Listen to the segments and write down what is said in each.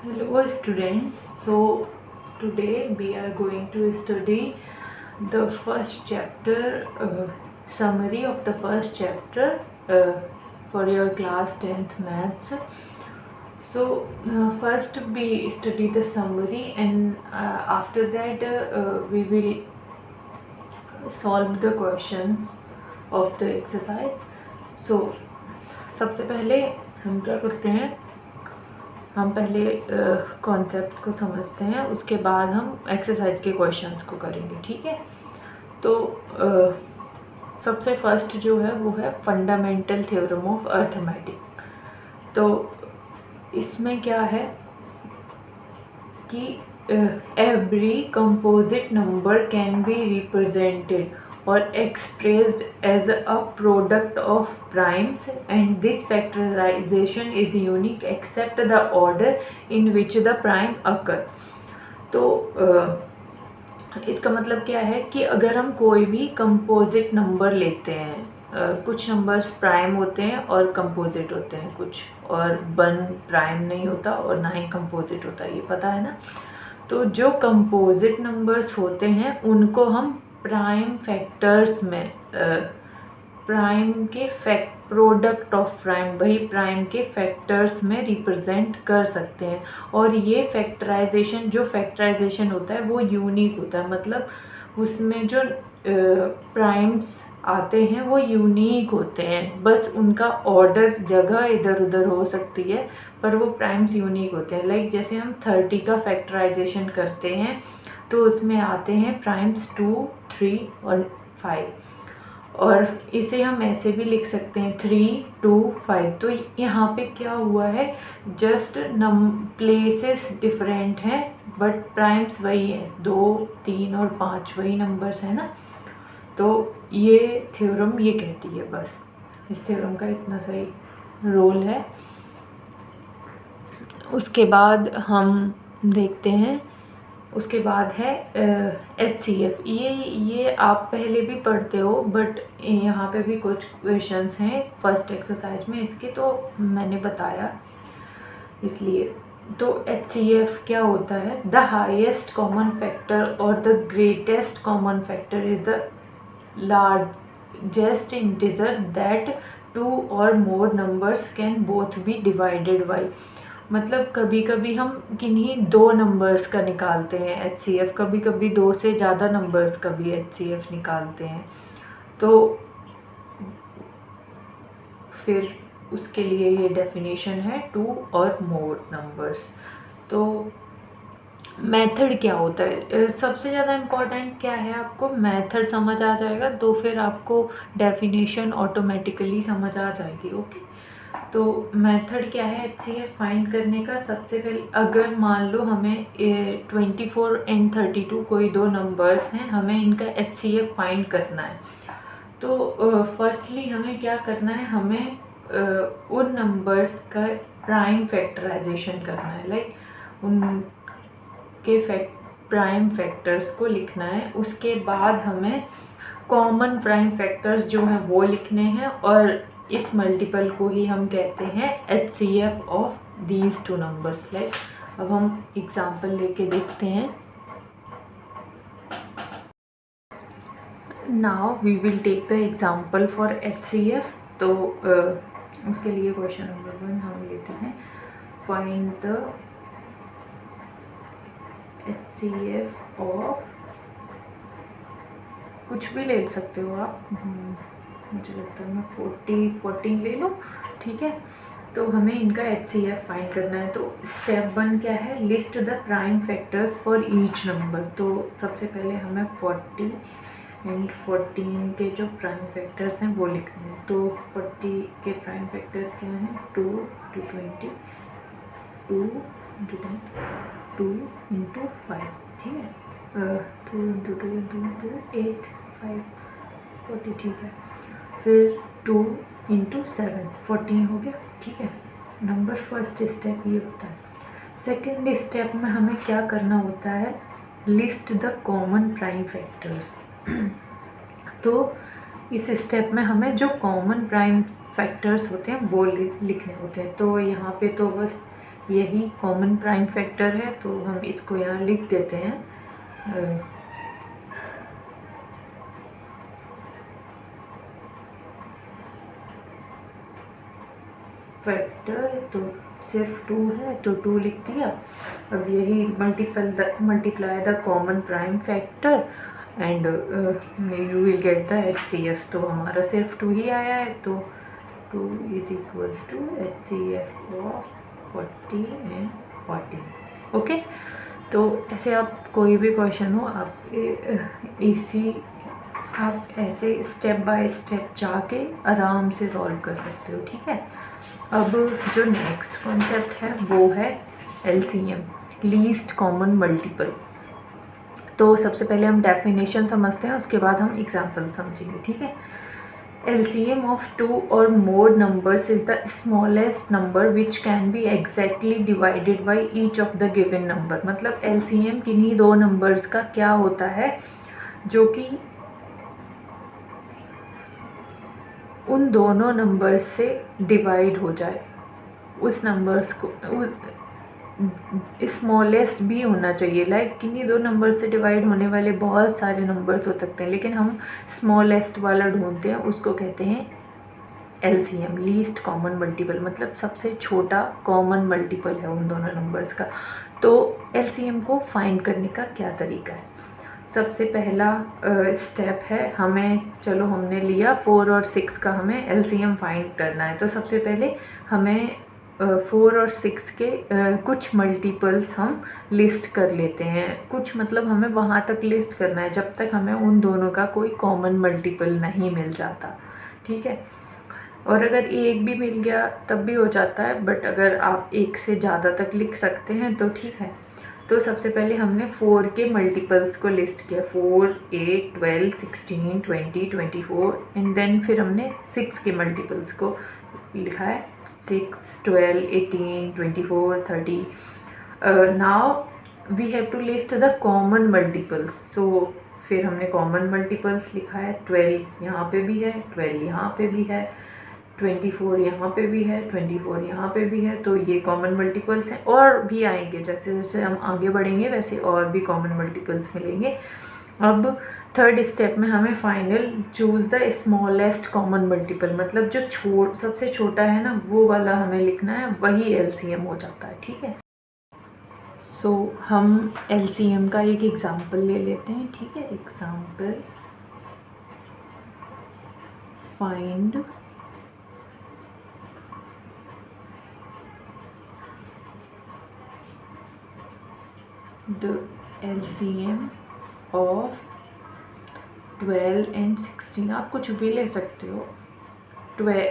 Hello students, so today we are going to study the first chapter, summary of the first chapter for your class 10th maths. So first we study the summary, and after that we will solve the questions of the exercise. So सबसे पहले हम क्या करते हैं, हम पहले concept को समझते हैं, उसके बाद हम एक्सरसाइज के क्वेश्चंस को करेंगे, ठीक है। तो सबसे फर्स्ट जो है वो है फंडामेंटल थ्योरम ऑफ अर्थमेटिक। तो इसमें क्या है कि every composite number can be represented or expressed as a product of primes, and this factorization is unique except the order in which the prime occur। तो इसका मतलब क्या है कि अगर हम कोई भी कंपोजिट नंबर लेते हैं, कुछ नंबर्स प्राइम होते हैं और कंपोजिट होते हैं कुछ, और वन प्राइम नहीं होता और ना ही कंपोजिट होता, ये पता है ना। तो जो कंपोजिट नंबर्स होते हैं उनको हम प्राइम फैक्टर्स में प्राइम के प्रोडक्ट ऑफ प्राइम, वही प्राइम के फैक्टर्स में रिप्रेजेंट कर सकते हैं। और ये फैक्टराइजेशन, जो फैक्टराइजेशन होता है वो यूनिक होता है, मतलब उसमें जो प्राइम्स आते हैं वो यूनिक होते हैं, बस उनका ऑर्डर जगह इधर उधर हो सकती है पर वो प्राइम्स यूनिक होते हैं। लाइक जैसे हम 30 का फैक्टराइजेशन करते हैं तो उसमें आते हैं प्राइम्स 2, 3 और 5, और इसे हम ऐसे भी लिख सकते हैं 3, 2, 5। तो यहाँ पे क्या हुआ है, जस्ट प्लेसेस डिफरेंट हैं बट प्राइम्स वही है, 2, 3 और 5 वही नंबर्स है ना। तो ये थ्योरम ये कहती है, बस इस थ्योरम का इतना सही रोल है। उसके बाद हम देखते हैं, उसके बाद है HCF। ये आप पहले भी पढ़ते हो बट यहाँ पे भी कुछ क्वेश्चंस हैं फर्स्ट एक्सरसाइज में इसके, तो मैंने बताया इसलिए। तो HCF क्या होता है, द हाईएस्ट कॉमन फैक्टर और the greatest common factor is the largest integer that 2 और more numbers can both be divided by. मतलब कभी कभी हम किन्हीं 2 नंबर्स का निकालते हैं HCF, कभी कभी 2 से ज़्यादा नंबर्स का भी HCF निकालते हैं, तो फिर उसके लिए ये डेफिनेशन है 2 और मोर नंबर्स। तो मेथड क्या होता है, सबसे ज़्यादा इम्पॉर्टेंट क्या है, आपको मेथड समझ आ जाएगा तो फिर आपको डेफिनेशन ऑटोमेटिकली समझ आ जाएगी। ओके, तो मेथड क्या है HCF फाइंड करने का। सबसे पहले अगर मान लो हमें 24 एंड 32 कोई 2 नंबर्स हैं, हमें इनका HCF फाइंड करना है, तो फर्स्टली हमें क्या करना है, हमें उन नंबर्स का प्राइम फैक्टराइजेशन करना है, लाइक उनके प्राइम फैक्टर्स को लिखना है। उसके बाद हमें कॉमन प्राइम फैक्टर्स जो हैं वो लिखने हैं, और इस मल्टीपल को ही हम कहते हैं HCF of these 2 numbers. Like अब हम एग्जांपल लेके देखते हैं। Now we will take the example for HCF। तो उसके लिए क्वेश्चन नंबर 1 हम लेते हैं, फाइंड द HCF ऑफ, कुछ भी ले सकते हो आप, मुझे लगता है मैं 14 ले लूँ, ठीक है। तो हमें इनका HCF फाइंड करना है। तो स्टेप 1 क्या है, list the prime factors for each number. तो सबसे पहले हमें 40 एंड 14 के जो प्राइम फैक्टर्स हैं वो लिखने हैं। तो 40 के प्राइम फैक्टर्स क्या हैं, 2 into 20, 2 into 10, 2 into 5, ठीक है, 2 into 2 into 8, 5, 40, ठीक है। फिर 2 into 7, 14 हो गया, ठीक है। नंबर फर्स्ट स्टेप ये होता है। सेकेंड स्टेप में हमें क्या करना होता है, list the common prime factors. तो इस स्टेप में हमें जो कॉमन प्राइम फैक्टर्स होते हैं वो लिखने होते हैं। तो यहाँ पे तो बस यही कॉमन प्राइम फैक्टर है, तो हम इसको यहाँ लिख देते हैं। फैक्टर तो सिर्फ 2 है तो 2 लिख दिया। अब यही multiply the common prime factor and you will get the HCF। तो हमारा सिर्फ 2 ही आया है, तो 2 is equals to HCF of 40 and 40। Okay, तो ऐसे आप कोई भी क्वेश्चन हो आप ऐसे स्टेप बाय स्टेप जाके आराम से सॉल्व कर सकते हो, ठीक है। अब जो नेक्स्ट कॉन्सेप्ट है वो है LCM, लीस्ट कॉमन मल्टीपल। तो सबसे पहले हम डेफिनेशन समझते हैं, उसके बाद हम एग्जाम्पल समझेंगे, ठीक है। LCM of 2 or more numbers is the smallest number which can be exactly divided by each of the given number। मतलब LCM किन्हीं दो नंबर्स का क्या होता है जो कि उन दोनों नंबर्स से डिवाइड हो जाए, उस नंबर्स को स्मॉलेस्ट भी होना चाहिए। लाइक किन्हीं दो नंबर से डिवाइड होने वाले बहुत सारे नंबर्स हो सकते हैं, लेकिन हम स्मॉलेस्ट वाला ढूंढते हैं, उसको कहते हैं LCM, लीस्ट कॉमन मल्टीपल। मतलब सबसे छोटा कॉमन मल्टीपल है उन दोनों नंबर्स का। तो LCM को फाइंड करने का क्या तरीका है? सबसे पहला स्टेप है, हमने लिया 4 और 6 का हमें LCM फाइंड करना है। तो सबसे पहले हमें 4 और 6 के कुछ मल्टीपल्स हम लिस्ट कर लेते हैं। कुछ मतलब हमें वहाँ तक लिस्ट करना है जब तक हमें उन दोनों का कोई कॉमन मल्टीपल नहीं मिल जाता, ठीक है। और अगर एक भी मिल गया तब भी हो जाता है, बट अगर आप एक से ज़्यादा तक लिख सकते हैं तो ठीक है। तो सबसे पहले हमने 4 के मल्टीपल्स को लिस्ट किया, 4, 8, 12, 16, 20, 24 एंड देन फिर हमने 6 के मल्टीपल्स को लिखा है, 6, 12, 18, 24, 30। Now we have to list the common multiples. So फिर हमने कॉमन मल्टीपल्स लिखा है, 12 यहाँ पे भी है, 12 यहाँ पे भी है, 24 यहाँ पे भी है, 24 यहाँ पे भी है। तो ये कॉमन मल्टीपल्स हैं, और भी आएंगे, जैसे जैसे हम आगे बढ़ेंगे वैसे और भी कॉमन मल्टीपल्स मिलेंगे। अब थर्ड स्टेप में हमें final choose the smallest common multiple, मतलब जो सबसे छोटा है ना वो वाला हमें लिखना है, वही LCM हो जाता है, ठीक है। सो हम LCM का एक एग्जाम्पल ले लेते हैं, ठीक है। Example, find the LCM of 12 and 16। आप कुछ भी ले सकते हो।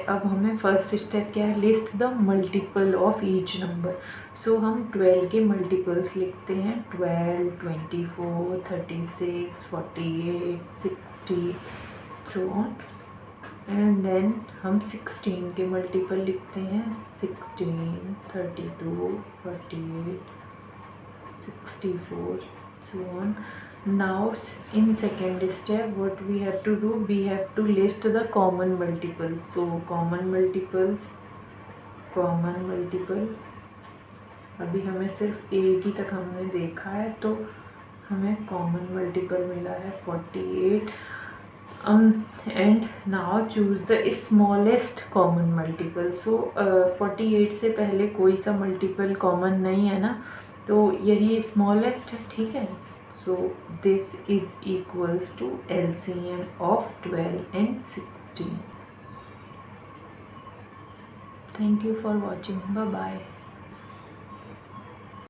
अब हमें फर्स्ट स्टेप क्या है, list the multiple of each number. So हम 12 के मल्टीपल्स लिखते हैं, 12, 24, 36, 48, 60 सो ऑन। एंड देन हम 16 के मल्टीपल लिखते हैं, 16, 32, 48, 64 so on। Now in second step what we have to do, we have to list the common multiples। so common multiple अभी हमें सिर्फ एक ही तक हमने देखा है, तो हमें कॉमन मल्टीपल मिला है 48। And now choose the smallest common multiple. So 48 से पहले कोई सा मल्टीपल कॉमन नहीं है ना, तो यही स्मॉलेस्ट है, ठीक है। So this is equals to LCM of 12 and 16। Thank you for watching, bye bye.